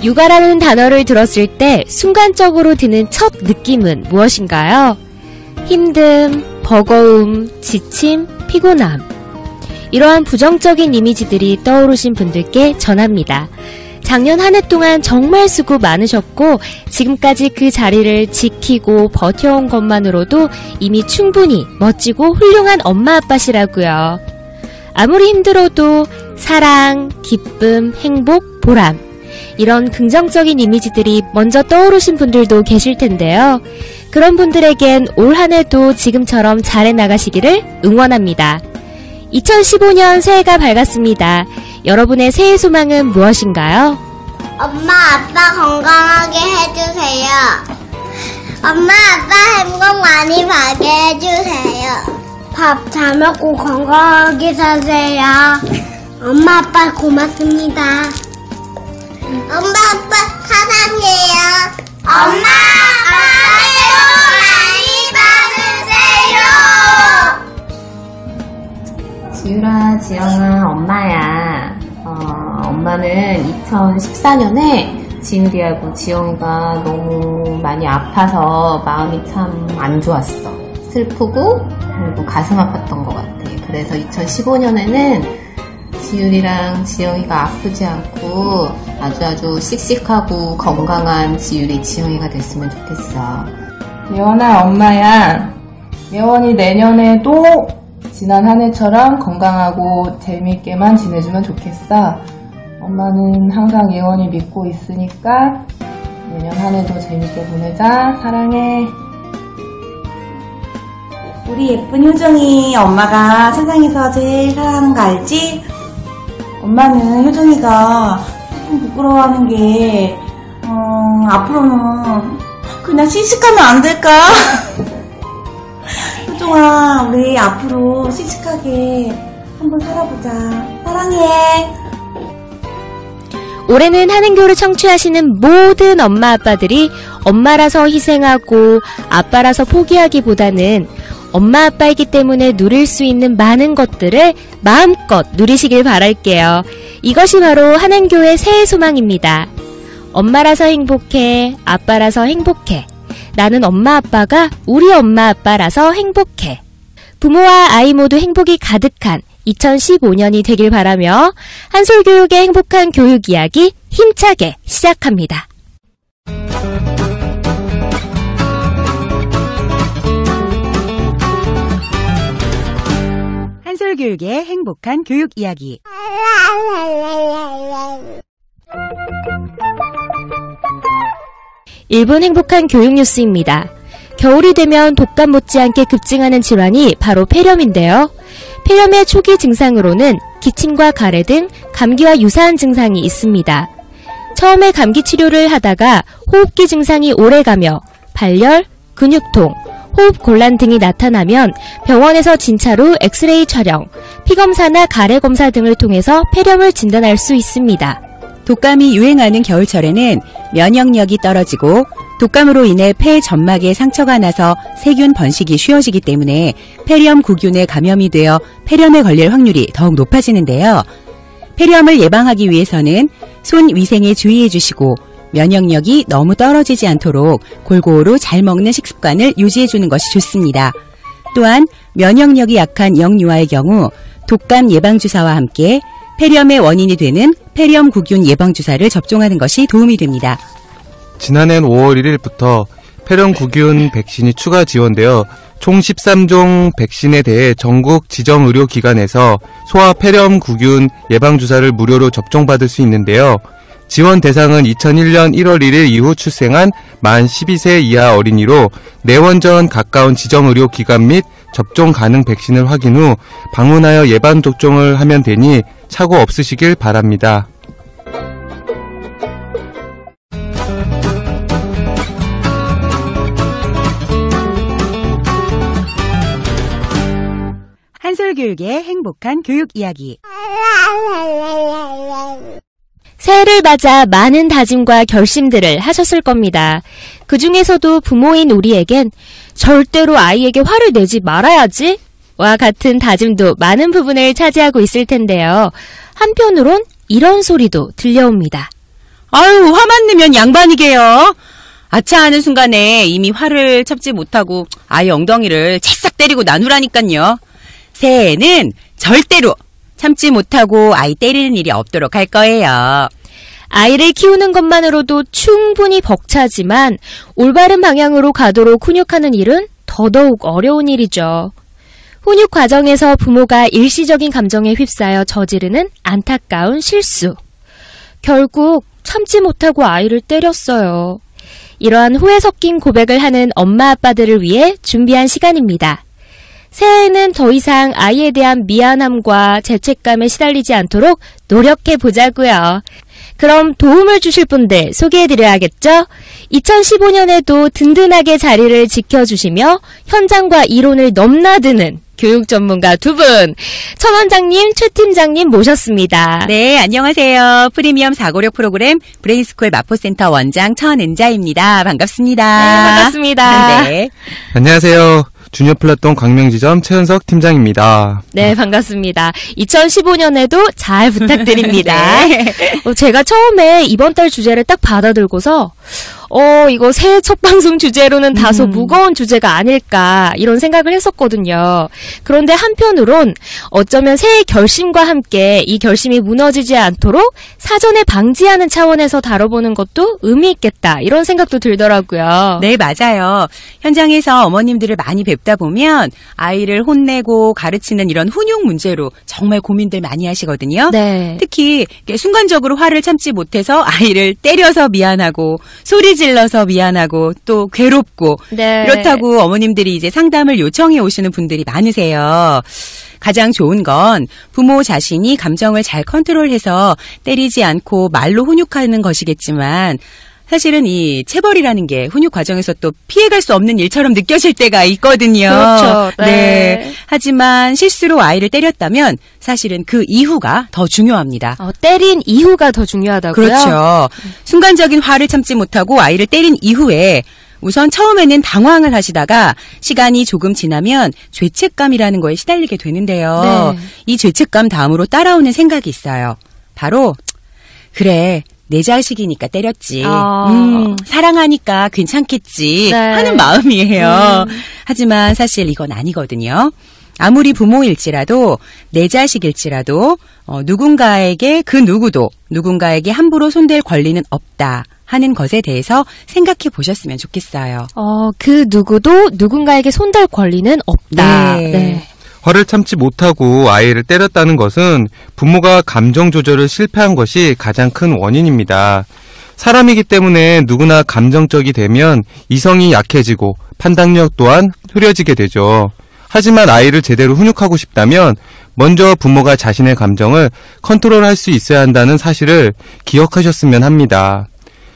육아라는 단어를 들었을 때 순간적으로 드는 첫 느낌은 무엇인가요? 힘듦, 버거움, 지침, 피곤함. 이러한 부정적인 이미지들이 떠오르신 분들께 전합니다. 작년 한 해 동안 정말 수고 많으셨고 지금까지 그 자리를 지키고 버텨온 것만으로도 이미 충분히 멋지고 훌륭한 엄마 아빠시라고요. 아무리 힘들어도 사랑, 기쁨, 행복, 보람 이런 긍정적인 이미지들이 먼저 떠오르신 분들도 계실 텐데요. 그런 분들에겐 올 한 해도 지금처럼 잘해 나가시기를 응원합니다. 2015년 새해가 밝았습니다. 여러분의 새해 소망은 무엇인가요? 엄마, 아빠 건강하게 해주세요. 엄마, 아빠 행복 많이 받게 해주세요. 밥 잘 먹고 건강하게 사세요. 엄마, 아빠 고맙습니다. 엄마, 아빠 사랑해요. 엄마, 아빠 행복 많이 받으세요. 지율아, 지영아, 엄마야. 엄마는 2014년에 지율이하고 지영이가 너무 많이 아파서 마음이 참 안 좋았어. 슬프고 그리고 가슴 아팠던 것 같아. 그래서 2015년에는 지율이랑 지영이가 아프지 않고 아주 씩씩하고 건강한 지율이 지영이가 됐으면 좋겠어. 예원아, 엄마야. 예원이 내년에도 지난 한 해처럼 건강하고 재미있게만 지내주면 좋겠어. 엄마는 항상 예원이 믿고 있으니까 내년 한 해도 재밌게 보내자. 사랑해. 우리 예쁜 효정이 엄마가 세상에서 제일 사랑하는 거 알지? 엄마는 효정이가 조금 부끄러워하는 게 앞으로는 그냥 씩씩하면 안 될까? 효정아, 우리 앞으로 씩씩하게 한번 살아보자. 사랑해. 올해는 한은교를 청취하시는 모든 엄마 아빠들이 엄마라서 희생하고 아빠라서 포기하기보다는 엄마 아빠이기 때문에 누릴 수 있는 많은 것들을 마음껏 누리시길 바랄게요. 이것이 바로 한은교의 새해 소망입니다. 엄마라서 행복해, 아빠라서 행복해. 나는 엄마 아빠가 우리 엄마 아빠라서 행복해. 부모와 아이 모두 행복이 가득한 2015년이 되길 바라며 한솔교육의 행복한 교육 이야기 힘차게 시작합니다. 한솔교육의 행복한 교육 이야기. 일본 행복한 교육 뉴스입니다. 겨울이 되면 독감 못지않게 급증하는 질환이 바로 폐렴인데요. 폐렴의 초기 증상으로는 기침과 가래 등 감기와 유사한 증상이 있습니다. 처음에 감기 치료를 하다가 호흡기 증상이 오래가며 발열, 근육통, 호흡 곤란 등이 나타나면 병원에서 진찰 후 엑스레이 촬영, 피검사나 가래 검사 등을 통해서 폐렴을 진단할 수 있습니다. 독감이 유행하는 겨울철에는 면역력이 떨어지고 독감으로 인해 폐 점막에 상처가 나서 세균 번식이 쉬워지기 때문에 폐렴 구균에 감염이 되어 폐렴에 걸릴 확률이 더욱 높아지는데요. 폐렴을 예방하기 위해서는 손 위생에 주의해 주시고 면역력이 너무 떨어지지 않도록 골고루 잘 먹는 식습관을 유지해 주는 것이 좋습니다. 또한 면역력이 약한 영유아의 경우 독감 예방주사와 함께 폐렴의 원인이 되는 폐렴 구균 예방주사를 접종하는 것이 도움이 됩니다. 지난해 5월 1일부터 폐렴 구균 백신이 추가 지원되어 총 13종 백신에 대해 전국 지정의료기관에서 소아 폐렴 구균 예방주사를 무료로 접종받을 수 있는데요. 지원 대상은 2001년 1월 1일 이후 출생한 만 12세 이하 어린이로 내원 전 가까운 지정의료기관 및 접종 가능 백신을 확인 후 방문하여 예방접종을 하면 되니 착오 없으시길 바랍니다. 한솔교육의 행복한 교육 이야기. 새해를 맞아 많은 다짐과 결심들을 하셨을 겁니다. 그 중에서도 부모인 우리에겐 절대로 아이에게 화를 내지 말아야지 와 같은 다짐도 많은 부분을 차지하고 있을 텐데요. 한편으론 이런 소리도 들려옵니다. 아유, 화만 내면 양반이게요. 아차 하는 순간에 이미 화를 참지 못하고 아이 엉덩이를 채싹 때리고 나누라니깐요. 새해에는 절대로 참지 못하고 아이 때리는 일이 없도록 할 거예요. 아이를 키우는 것만으로도 충분히 벅차지만 올바른 방향으로 가도록 훈육하는 일은 더더욱 어려운 일이죠. 훈육 과정에서 부모가 일시적인 감정에 휩싸여 저지르는 안타까운 실수. 결국 참지 못하고 아이를 때렸어요. 이러한 후회 섞인 고백을 하는 엄마 아빠들을 위해 준비한 시간입니다. 새해에는 더 이상 아이에 대한 미안함과 죄책감에 시달리지 않도록 노력해 보자고요. 그럼 도움을 주실 분들 소개해드려야겠죠? 2015년에도 든든하게 자리를 지켜주시며 현장과 이론을 넘나드는 교육 전문가 두 분, 천 원장님, 최 팀장님 모셨습니다. 네, 안녕하세요. 프리미엄 사고력 프로그램 브레인스쿨 마포센터 원장 천은자입니다. 반갑습니다. 네, 반갑습니다. 네. 안녕하세요. 주니어 플랫폼 광명지점 최은석 팀장입니다. 네, 반갑습니다. 2015년에도 잘 부탁드립니다. 네. 제가 처음에 이번 달 주제를 딱 받아들고서 이거 새해 첫 방송 주제로는 다소 무거운 주제가 아닐까 이런 생각을 했었거든요. 그런데 한편으론 어쩌면 새해 결심과 함께 이 결심이 무너지지 않도록 사전에 방지하는 차원에서 다뤄보는 것도 의미 있겠다 이런 생각도 들더라고요. 네, 맞아요. 현장에서 어머님들을 많이 뵙다 보면 아이를 혼내고 가르치는 이런 훈육 문제로 정말 고민들 많이 하시거든요. 네. 특히 순간적으로 화를 참지 못해서 아이를 때려서 미안하고 소리 질러서 미안하고 또 괴롭고 네. 이렇다고 어머님들이 이제 상담을 요청해 오시는 분들이 많으세요. 가장 좋은 건 부모 자신이 감정을 잘 컨트롤해서 때리지 않고 말로 훈육하는 것이겠지만 사실은 이 체벌이라는 게 훈육 과정에서 또 피해갈 수 없는 일처럼 느껴질 때가 있거든요. 그렇죠. 네. 하지만 실수로 아이를 때렸다면 사실은 그 이후가 더 중요합니다. 때린 이후가 더 중요하다고요? 그렇죠. 순간적인 화를 참지 못하고 아이를 때린 이후에 우선 처음에는 당황을 하시다가 시간이 조금 지나면 죄책감이라는 거에 시달리게 되는데요. 네. 이 죄책감 다음으로 따라오는 생각이 있어요. 바로 그래. 내 자식이니까 때렸지. 사랑하니까 괜찮겠지. 네. 하는 마음이에요. 하지만 사실 이건 아니거든요. 아무리 부모일지라도 내 자식일지라도 누군가에게 그 누구도 누군가에게 함부로 손댈 권리는 없다 하는 것에 대해서 생각해 보셨으면 좋겠어요. 그 누구도 누군가에게 손댈 권리는 없다. 네. 네. 화를 참지 못하고 아이를 때렸다는 것은 부모가 감정 조절을 실패한 것이 가장 큰 원인입니다. 사람이기 때문에 누구나 감정적이 되면 이성이 약해지고 판단력 또한 흐려지게 되죠. 하지만 아이를 제대로 훈육하고 싶다면 먼저 부모가 자신의 감정을 컨트롤할 수 있어야 한다는 사실을 기억하셨으면 합니다.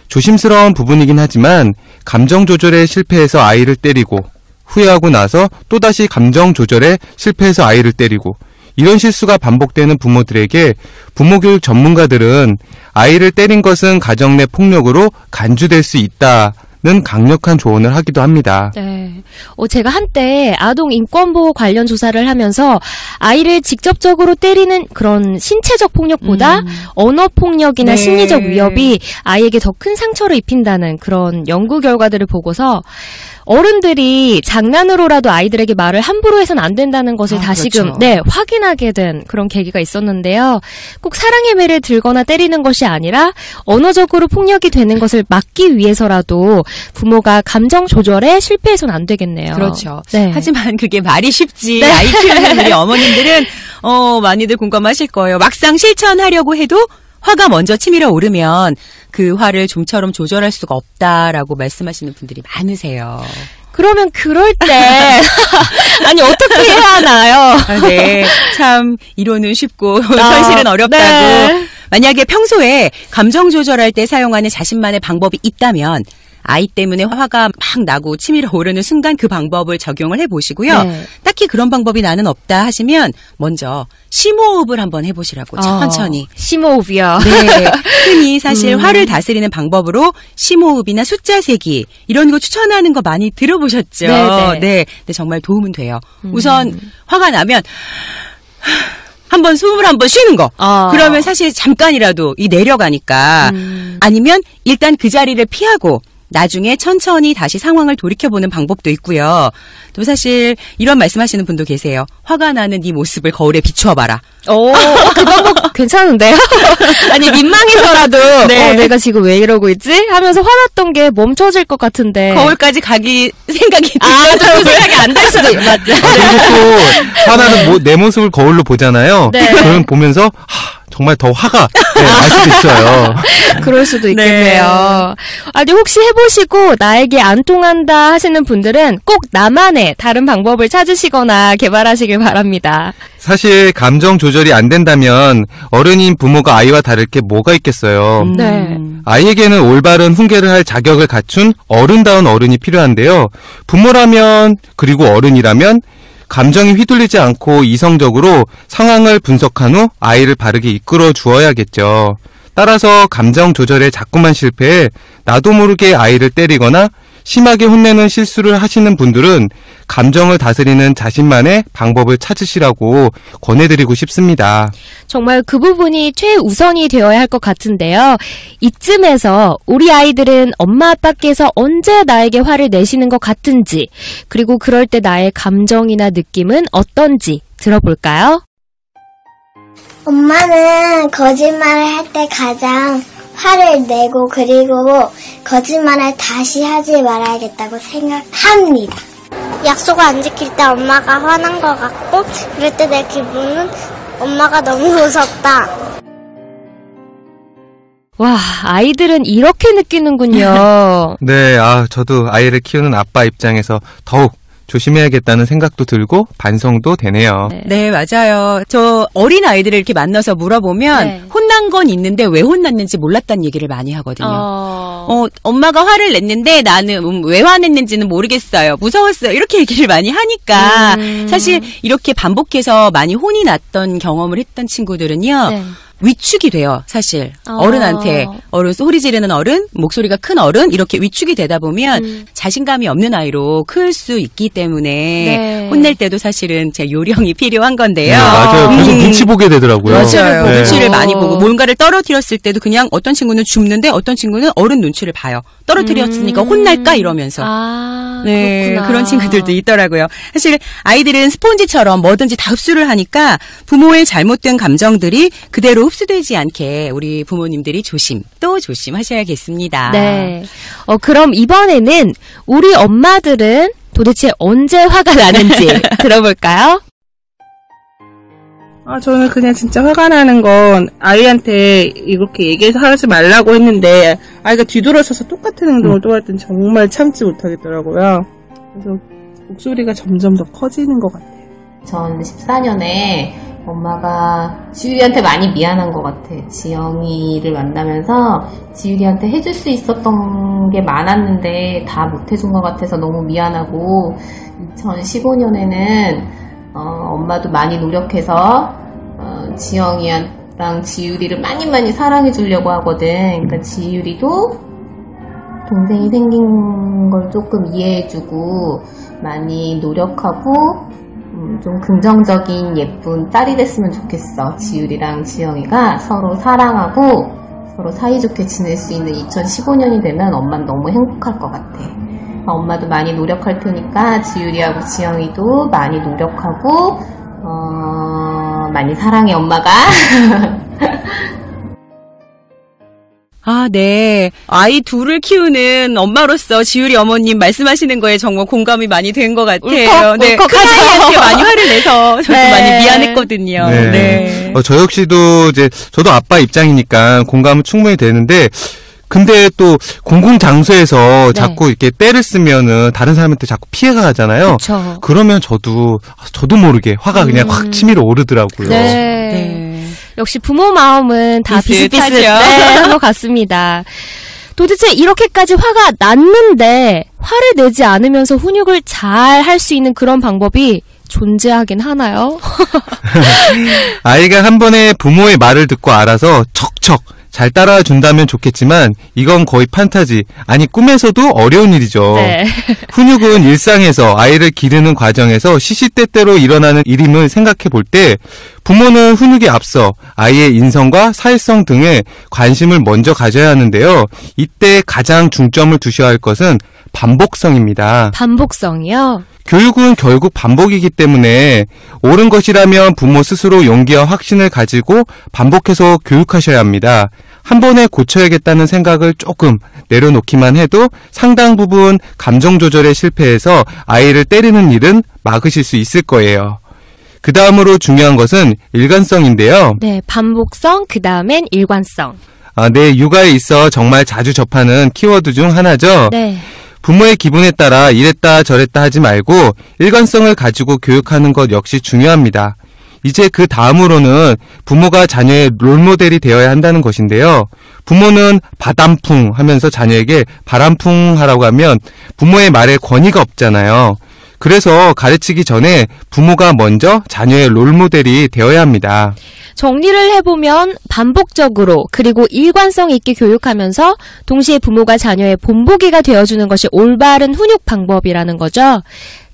조심스러운 부분이긴 하지만 감정 조절에 실패해서 아이를 때리고 후회하고 나서 또다시 감정 조절에 실패해서 아이를 때리고 이런 실수가 반복되는 부모들에게 부모교육 전문가들은 아이를 때린 것은 가정 내 폭력으로 간주될 수 있다는 강력한 조언을 하기도 합니다. 네. 제가 한때 아동 인권보호 관련 조사를 하면서 아이를 직접적으로 때리는 그런 신체적 폭력보다 언어 폭력이나 네. 심리적 위협이 아이에게 더 큰 상처를 입힌다는 그런 연구 결과들을 보고서 어른들이 장난으로라도 아이들에게 말을 함부로 해서는 안 된다는 것을 다시금 그렇죠. 확인하게 된 그런 계기가 있었는데요. 꼭 사랑의 매를 들거나 때리는 것이 아니라 언어적으로 폭력이 되는 것을 막기 위해서라도 부모가 감정 조절에 실패해서는 안 되겠네요. 그렇죠. 네. 하지만 그게 말이 쉽지. 아이 키우는 우리 어머님들은 많이들 공감하실 거예요. 막상 실천하려고 해도 화가 먼저 치밀어 오르면 그 화를 좀처럼 조절할 수가 없다라고 말씀하시는 분들이 많으세요. 그러면 그럴 때 아니 어떻게 해야 하나요? 네, 참 이론은 쉽고 현실은 어렵다고. 네. 만약에 평소에 감정 조절할 때 사용하는 자신만의 방법이 있다면 아이 때문에 화가 막 나고 치밀어 오르는 순간 그 방법을 적용을 해보시고요. 네. 딱히 그런 방법이 나는 없다 하시면 먼저 심호흡을 한번 해보시라고 천천히. 심호흡이요. 네, 흔히 사실 화를 다스리는 방법으로 심호흡이나 숫자 세기 이런 거 추천하는 거 많이 들어보셨죠? 네. 네, 근데 정말 도움은 돼요. 우선 화가 나면 한번 숨을 한번 쉬는 거. 그러면 사실 잠깐이라도 이 내려가니까. 아니면 일단 그 자리를 피하고 나중에 천천히 다시 상황을 돌이켜보는 방법도 있고요. 또 사실 이런 말씀하시는 분도 계세요. 화가 나는 네 모습을 거울에 비추어봐라. 그 방법 괜찮은데요? 아니 민망해서라도 네. 내가 지금 왜 이러고 있지? 하면서 화났던 게 멈춰질 것 같은데 거울까지 가기 생각이 그 생각이 안 날 수도 맞죠. 그리고 또 하나는 내 모습을 거울로 보잖아요. 네. 그럼 보면서 정말 더 화가 날 수도 있어요. 그럴 수도 있겠네요. 아니 혹시 해보시고 나에게 안 통한다 하시는 분들은 꼭 나만의 다른 방법을 찾으시거나 개발하시길 바랍니다. 사실 감정 조절이 안 된다면 어른인 부모가 아이와 다를 게 뭐가 있겠어요. 네. 아이에게는 올바른 훈계를 할 자격을 갖춘 어른다운 어른이 필요한데요. 부모라면 그리고 어른이라면 감정이 휘둘리지 않고 이성적으로 상황을 분석한 후 아이를 바르게 이끌어 주어야겠죠. 따라서 감정 조절에 자꾸만 실패해 나도 모르게 아이를 때리거나 심하게 혼내는 실수를 하시는 분들은 감정을 다스리는 자신만의 방법을 찾으시라고 권해드리고 싶습니다. 정말 그 부분이 최우선이 되어야 할 것 같은데요. 이쯤에서 우리 아이들은 엄마 아빠께서 언제 나에게 화를 내시는 것 같은지, 그리고 그럴 때 나의 감정이나 느낌은 어떤지 들어볼까요? 엄마는 거짓말을 할 때 가장 화를 내고 그리고 거짓말을 다시 하지 말아야겠다고 생각합니다. 약속을 안 지킬 때 엄마가 화난 것 같고 그럴 때 내 기분은 엄마가 너무 무섭다. 와, 아이들은 이렇게 느끼는군요. 네, 저도 아이를 키우는 아빠 입장에서 더욱 조심해야겠다는 생각도 들고 반성도 되네요. 네, 맞아요. 저 어린 아이들을 이렇게 만나서 물어보면 혼난 건 있는데 왜 혼났는지 몰랐다는 얘기를 많이 하거든요. 엄마가 화를 냈는데 나는 왜 화냈는지는 모르겠어요. 무서웠어요. 이렇게 얘기를 많이 하니까 사실 이렇게 반복해서 많이 혼이 났던 경험을 했던 친구들은요. 위축이 돼요, 사실. 어른한테. 소리 지르는 어른, 목소리가 큰 어른, 이렇게 위축이 되다 보면 자신감이 없는 아이로 클 수 있기 때문에 혼낼 때도 사실은 제 요령이 필요한 건데요. 네, 맞아요. 계속 눈치 보게 되더라고요. 맞아요. 눈치를 많이 보고 뭔가를 떨어뜨렸을 때도 그냥 어떤 친구는 줍는데 어떤 친구는 어른 눈치를 봐요. 떨어뜨렸으니까 혼날까 이러면서. 네, 그렇구나. 그런 친구들도 있더라고요. 사실 아이들은 스폰지처럼 뭐든지 다 흡수를 하니까 부모의 잘못된 감정들이 그대로 흡수되지 않게 우리 부모님들이 또 조심하셔야겠습니다. 네. 그럼 이번에는 우리 엄마들은 도대체 언제 화가 나는지 들어볼까요? 저는 그냥 진짜 화가 나는 건 아이한테 이렇게 얘기해서 하지 말라고 했는데 아이가 뒤돌아서서 똑같은 행동을 또 할 땐 정말 참지 못하겠더라고요. 그래서 목소리가 점점 더 커지는 것 같아요. 전 14년에 엄마가 지율이한테 많이 미안한 것 같아. 지영이를 만나면서 지율이한테 해줄 수 있었던 게 많았는데 다 못해준 것 같아서 너무 미안하고 2015년에는 엄마도 많이 노력해서 지영이랑 지율이를 많이 사랑해 주려고 하거든. 그러니까 지율이도 동생이 생긴 걸 조금 이해해주고 많이 노력하고 좀 긍정적인 예쁜 딸이 됐으면 좋겠어. 지율이랑 지영이가 서로 사랑하고 서로 사이좋게 지낼 수 있는 2015년이 되면 엄마는 너무 행복할 것 같아. 엄마도 많이 노력할 테니까 지율이하고 지영이도 많이 노력하고 많이 사랑해 엄마가. 네. 아이 둘을 키우는 엄마로서 지율이 어머님 말씀하시는 거에 정말 공감이 많이 된 것 같아요. 네. 큰 아이한테 많이 화를 내서 저도 많이 미안했거든요. 네. 저 역시도 저도 아빠 입장이니까 공감은 충분히 되는데, 근데 또 공공장소에서 자꾸 이렇게 때를 쓰면은 다른 사람한테 자꾸 피해가 가잖아요. 그쵸. 그러면 저도 모르게 화가 그냥 확 치밀어 오르더라고요. 네. 역시 부모 마음은 다 비슷비슷한 것 같습니다. 도대체 이렇게까지 화가 났는데 화를 내지 않으면서 훈육을 잘 할 수 있는 그런 방법이 존재하긴 하나요? 아이가 한 번에 부모의 말을 듣고 알아서 척척 잘 따라준다면 좋겠지만 이건 거의 판타지, 아니 꿈에서도 어려운 일이죠. 네. 훈육은 일상에서 아이를 기르는 과정에서 시시때때로 일어나는 일임을 생각해 볼 때 부모는 훈육에 앞서 아이의 인성과 사회성 등에 관심을 먼저 가져야 하는데요. 이때 가장 중점을 두셔야 할 것은 반복성입니다. 반복성이요? 교육은 결국 반복이기 때문에 옳은 것이라면 부모 스스로 용기와 확신을 가지고 반복해서 교육하셔야 합니다. 한 번에 고쳐야겠다는 생각을 조금 내려놓기만 해도 상당 부분 감정 조절에 실패해서 아이를 때리는 일은 막으실 수 있을 거예요. 그 다음으로 중요한 것은 일관성인데요. 네, 반복성, 그 다음엔 일관성. 네, 육아에 있어 정말 자주 접하는 키워드 중 하나죠. 네. 부모의 기분에 따라 이랬다 저랬다 하지 말고 일관성을 가지고 교육하는 것 역시 중요합니다. 이제 그 다음으로는 부모가 자녀의 롤모델이 되어야 한다는 것인데요. 부모는 바람풍 하면서 자녀에게 바람풍 하라고 하면 부모의 말에 권위가 없잖아요. 그래서 가르치기 전에 부모가 먼저 자녀의 롤모델이 되어야 합니다. 정리를 해보면 반복적으로 그리고 일관성 있게 교육하면서 동시에 부모가 자녀의 본보기가 되어주는 것이 올바른 훈육 방법이라는 거죠.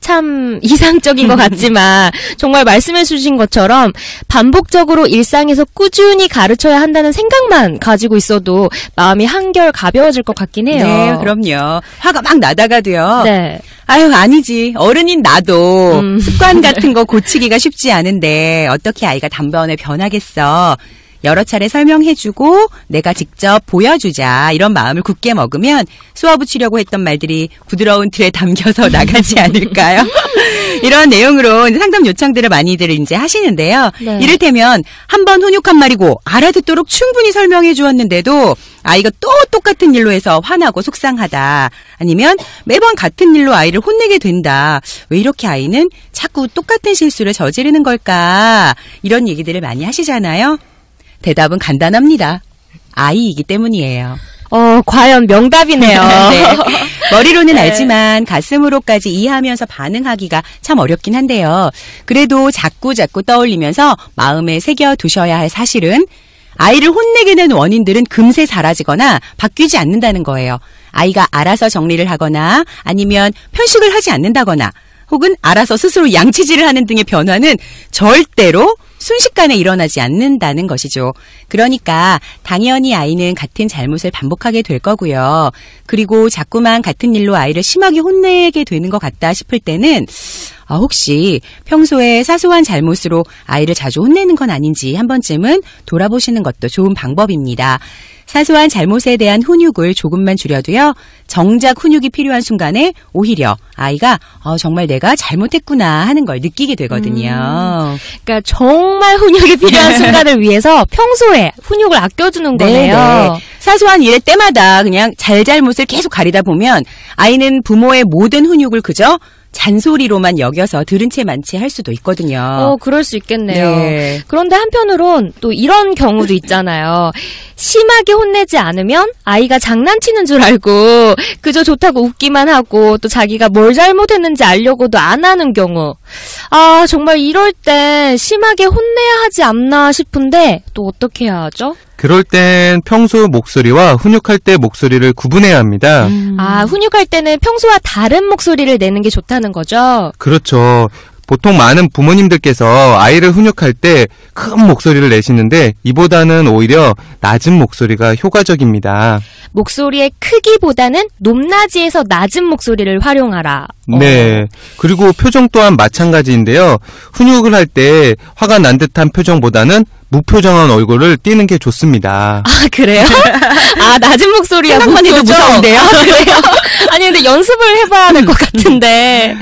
참 이상적인 것 같지만 정말 말씀해 주신 것처럼 반복적으로 일상에서 꾸준히 가르쳐야 한다는 생각만 가지고 있어도 마음이 한결 가벼워질 것 같긴 해요. 네, 그럼요. 화가 막 나다가도요. 네. 아유, 아니지. 어른인 나도 습관 같은 거 고치기가 쉽지 않은데 어떻게 아이가 단번에 변하겠어. 여러 차례 설명해주고 내가 직접 보여주자 이런 마음을 굳게 먹으면 쏘아붙이려고 했던 말들이 부드러운 틀에 담겨서 나가지 않을까요? 이런 내용으로 상담 요청들을 많이들 이제 하시는데요. 네. 이를테면 한 번 훈육한 말이고 알아듣도록 충분히 설명해 주었는데도 아이가 또 똑같은 일로 해서 화나고 속상하다. 아니면 매번 같은 일로 아이를 혼내게 된다. 왜 이렇게 아이는 자꾸 똑같은 실수를 저지르는 걸까? 이런 얘기들을 많이 하시잖아요. 대답은 간단합니다. 아이이기 때문이에요. 과연 명답이네요. 네. 머리로는 네. 알지만 가슴으로까지 이해하면서 반응하기가 참 어렵긴 한데요. 그래도 자꾸 떠올리면서 마음에 새겨두셔야 할 사실은 아이를 혼내게 된 원인들은 금세 사라지거나 바뀌지 않는다는 거예요. 아이가 알아서 정리를 하거나 아니면 편식을 하지 않는다거나 혹은 알아서 스스로 양치질을 하는 등의 변화는 절대로 순식간에 일어나지 않는다는 것이죠. 그러니까 당연히 아이는 같은 잘못을 반복하게 될 거고요. 그리고 자꾸만 같은 일로 아이를 심하게 혼내게 되는 것 같다 싶을 때는 혹시 평소에 사소한 잘못으로 아이를 자주 혼내는 건 아닌지 한 번쯤은 돌아보시는 것도 좋은 방법입니다. 사소한 잘못에 대한 훈육을 조금만 줄여도요. 정작 훈육이 필요한 순간에 오히려 아이가 정말 내가 잘못했구나 하는 걸 느끼게 되거든요. 그러니까 정말 훈육이 필요한 순간을 위해서 평소에 훈육을 아껴주는 거네요. 네. 사소한 일의 때마다 그냥 잘잘못을 계속 가리다 보면 아이는 부모의 모든 훈육을 그저 잔소리로만 여겨서 들은 채 만채 할 수도 있거든요. 그럴 수 있겠네요. 네. 그런데 한편으론 또 이런 경우도 있잖아요. 심하게 혼내지 않으면 아이가 장난치는 줄 알고 그저 좋다고 웃기만 하고 또 자기가 뭘 잘못했는지 알려고도 안 하는 경우. 정말 이럴 때 심하게 혼내야 하지 않나 싶은데 또 어떻게 해야 하죠? 그럴 땐 평소 목소리와 훈육할 때 목소리를 구분해야 합니다. 훈육할 때는 평소와 다른 목소리를 내는 게 좋다는 거죠? 그렇죠. 보통 많은 부모님들께서 아이를 훈육할 때 큰 목소리를 내시는데 이보다는 오히려 낮은 목소리가 효과적입니다. 목소리의 크기보다는 높낮이에서 낮은 목소리를 활용하라. 네. 그리고 표정 또한 마찬가지인데요. 훈육을 할 때 화가 난 듯한 표정보다는 무표정한 얼굴을 띠는 게 좋습니다. 그래요? 낮은 목소리야. 생각만 해도 무서운데요? 그래요? 아니, 근데 연습을 해봐야 될 것 같은데.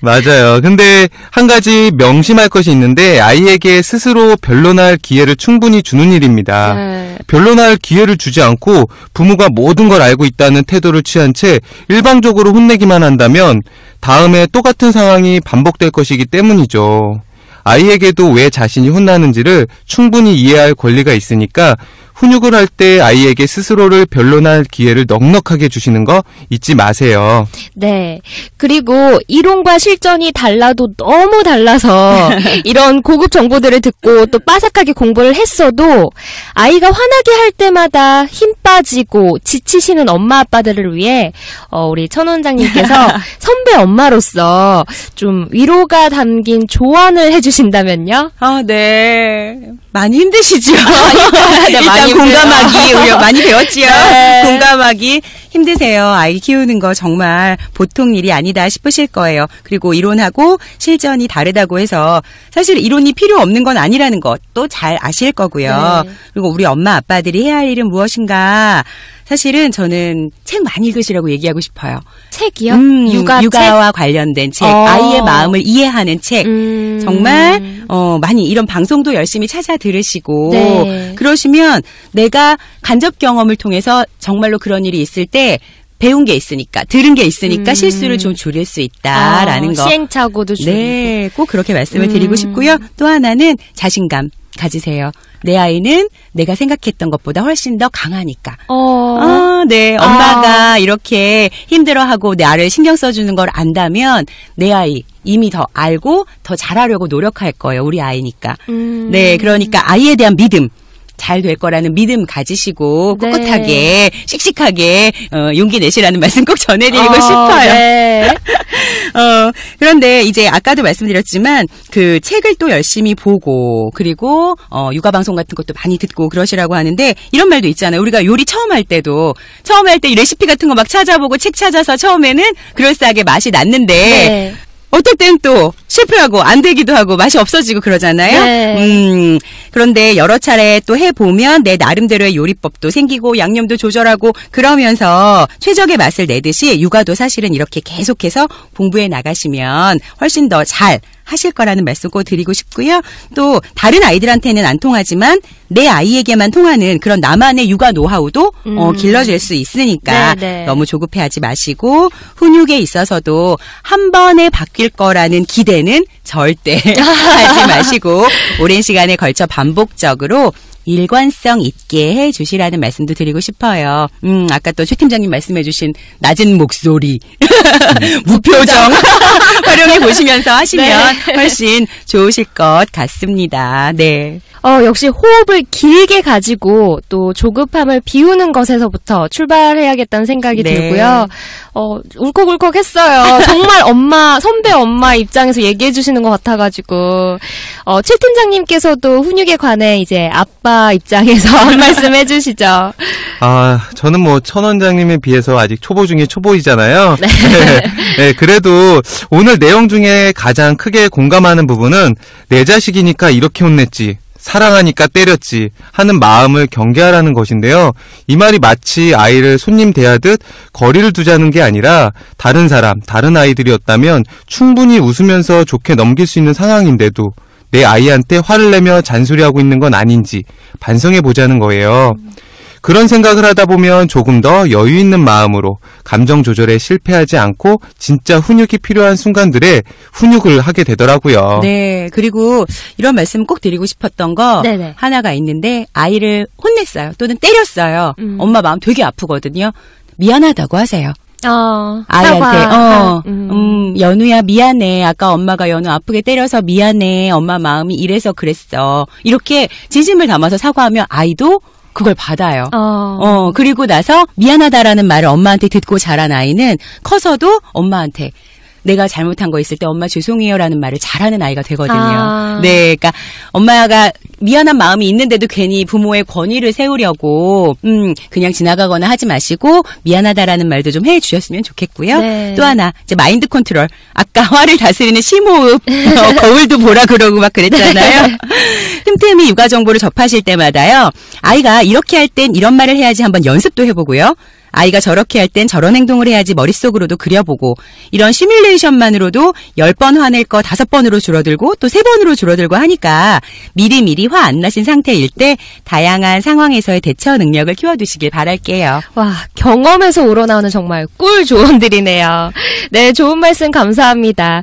맞아요. 근데 한 가지 명심할 것이 있는데 아이에게 스스로 변론할 기회를 충분히 주는 일입니다. 네. 변론할 기회를 주지 않고 부모가 모든 걸 알고 있다는 태도를 취한 채 일방적으로 혼내기만 한다면 다음에 똑같은 상황이 반복될 것이기 때문이죠. 아이에게도 왜 자신이 혼나는지를 충분히 이해할 권리가 있으니까 훈육을 할 때 아이에게 스스로를 변론할 기회를 넉넉하게 주시는 거 잊지 마세요. 네. 그리고 이론과 실전이 달라도 너무 달라서 이런 고급 정보들을 듣고 또 빠삭하게 공부를 했어도 아이가 화나게 할 때마다 힘 빠지고 지치시는 엄마 아빠들을 위해 우리 천 원장님께서 선배 엄마로서 좀 위로가 담긴 조언을 해주신다면요? 네. 많이 힘드시죠? 네, 일단 많이 공감하기, 우리 많이 배웠지요? 네. 공감하기 힘드세요. 아이 키우는 거 정말 보통 일이 아니다 싶으실 거예요. 그리고 이론하고 실전이 다르다고 해서 사실 이론이 필요 없는 건 아니라는 것도 잘 아실 거고요. 네. 그리고 우리 엄마 아빠들이 해야 할 일은 무엇인가? 사실은 저는 책 많이 읽으시라고 얘기하고 싶어요. 책이요? 육아와 관련된 책, 아이의 마음을 이해하는 책. 정말 많이 이런 방송도 열심히 찾아 들으시고 네. 그러시면 내가 간접 경험을 통해서 정말로 그런 일이 있을 때 배운 게 있으니까, 들은 게 있으니까 실수를 좀 줄일 수 있다라는 거. 시행착오도 줄이고. 네, 꼭 그렇게 말씀을 드리고 싶고요. 또 하나는 자신감 가지세요. 내 아이는 내가 생각했던 것보다 훨씬 더 강하니까. 네. 엄마가 이렇게 힘들어하고 나를 신경 써주는 걸 안다면 내 아이 이미 더 알고 더 잘하려고 노력할 거예요. 우리 아이니까. 네. 그러니까 아이에 대한 믿음. 잘 될 거라는 믿음 가지시고 꿋꿋하게 씩씩하게 용기 내시라는 말씀 꼭 전해드리고 싶어요. 네. 그런데 이제 아까도 말씀드렸지만 그 책을 또 열심히 보고 그리고 육아 방송 같은 것도 많이 듣고 그러시라고 하는데 이런 말도 있잖아요. 우리가 요리 처음 할 때 레시피 같은 거 막 찾아보고 책 찾아서 처음에는 그럴싸하게 맛이 났는데 네. 어떨 땐 또 실패하고 안 되기도 하고 맛이 없어지고 그러잖아요. 네. 그런데 여러 차례 또 해보면 내 나름대로의 요리법도 생기고 양념도 조절하고 그러면서 최적의 맛을 내듯이 육아도 사실은 이렇게 계속해서 공부해 나가시면 훨씬 더 잘 하실 거라는 말씀 꼭 드리고 싶고요. 또 다른 아이들한테는 안 통하지만 내 아이에게만 통하는 그런 나만의 육아 노하우도 길러질 수 있으니까 너무 조급해하지 마시고 훈육에 있어서도 한 번에 바뀔 거라는 기대는 절대 하지 마시고 오랜 시간에 걸쳐 반복적으로 일관성 있게 해주시라는 말씀도 드리고 싶어요. 아까 또 최 팀장님 말씀해주신 낮은 목소리, 무표정 활용해 보시면서 하시면 훨씬 좋으실 것 같습니다. 네. 역시 호흡을 길게 가지고 또 조급함을 비우는 것에서부터 출발해야겠다는 생각이 들고요. 울컥울컥 했어요. 정말 선배 엄마 입장에서 얘기해 주시는 것 같아가지고, 최 팀장님께서도 훈육에 관해 이제 아빠 입장에서 한 말씀 해주시죠. 저는 천 원장님에 비해서 아직 초보 중에 초보이잖아요. 네. 네, 그래도 오늘 내용 중에 가장 크게 공감하는 부분은 내 자식이니까 이렇게 혼냈지. 사랑하니까 때렸지 하는 마음을 경계하라는 것인데요. 이 말이 마치 아이를 손님 대하듯 거리를 두자는 게 아니라 다른 사람, 다른 아이들이었다면 충분히 웃으면서 좋게 넘길 수 있는 상황인데도 내 아이한테 화를 내며 잔소리하고 있는 건 아닌지 반성해보자는 거예요. 그런 생각을 하다 보면 조금 더 여유 있는 마음으로 감정 조절에 실패하지 않고 진짜 훈육이 필요한 순간들에 훈육을 하게 되더라고요. 네, 그리고 이런 말씀 꼭 드리고 싶었던 거 하나가 있는데 아이를 혼냈어요. 또는 때렸어요. 엄마 마음 되게 아프거든요. 미안하다고 하세요. 아이한테 연우야 미안해. 아까 엄마가 연우 아프게 때려서 미안해. 엄마 마음이 이래서 그랬어. 이렇게 진심을 담아서 사과하면 아이도 그걸 받아요. 그리고 나서 미안하다라는 말을 엄마한테 듣고 자란 아이는 커서도 엄마한테 내가 잘못한 거 있을 때 엄마 죄송해요라는 말을 잘하는 아이가 되거든요. 네, 그러니까 엄마가 미안한 마음이 있는데도 괜히 부모의 권위를 세우려고 그냥 지나가거나 하지 마시고 미안하다라는 말도 좀 해주셨으면 좋겠고요. 네. 또 하나 이제 마인드 컨트롤. 아까 화를 다스리는 심호흡, 거울도 보라 그러고 막 그랬잖아요. 틈틈이 육아 정보를 접하실 때마다요. 아이가 이렇게 할 땐 이런 말을 해야지 한번 연습도 해보고요. 아이가 저렇게 할 땐 저런 행동을 해야지 머릿속으로도 그려보고 이런 시뮬레이션만으로도 10번 화낼 거 5번으로 줄어들고 또 3번으로 줄어들고 하니까 미리 화 안 나신 상태일 때 다양한 상황에서의 대처 능력을 키워두시길 바랄게요. 와, 경험에서 우러나오는 정말 꿀 조언들이네요. 네, 좋은 말씀 감사합니다.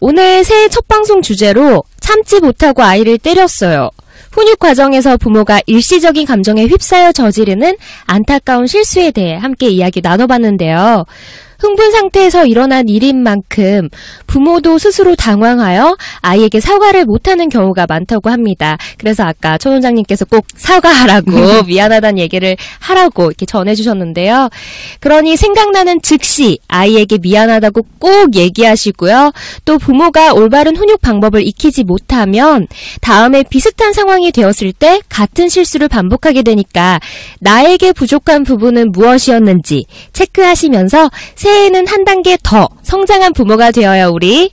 오늘 새해 첫 방송 주제로 참지 못하고 아이를 때렸어요. 훈육 과정에서 부모가 일시적인 감정에 휩싸여 저지르는 안타까운 실수에 대해 함께 이야기 나눠봤는데요. 흥분 상태에서 일어난 일인 만큼 부모도 스스로 당황하여 아이에게 사과를 못하는 경우가 많다고 합니다. 그래서 아까 초 원장님께서 꼭 사과하라고 미안하다는 얘기를 하라고 이렇게 전해주셨는데요. 그러니 생각나는 즉시 아이에게 미안하다고 꼭 얘기하시고요. 또 부모가 올바른 훈육 방법을 익히지 못하면 다음에 비슷한 상황이 되었을 때 같은 실수를 반복하게 되니까 나에게 부족한 부분은 무엇이었는지 체크하시면서 새해에는 한 단계 더 성장한 부모가 되어요, 우리.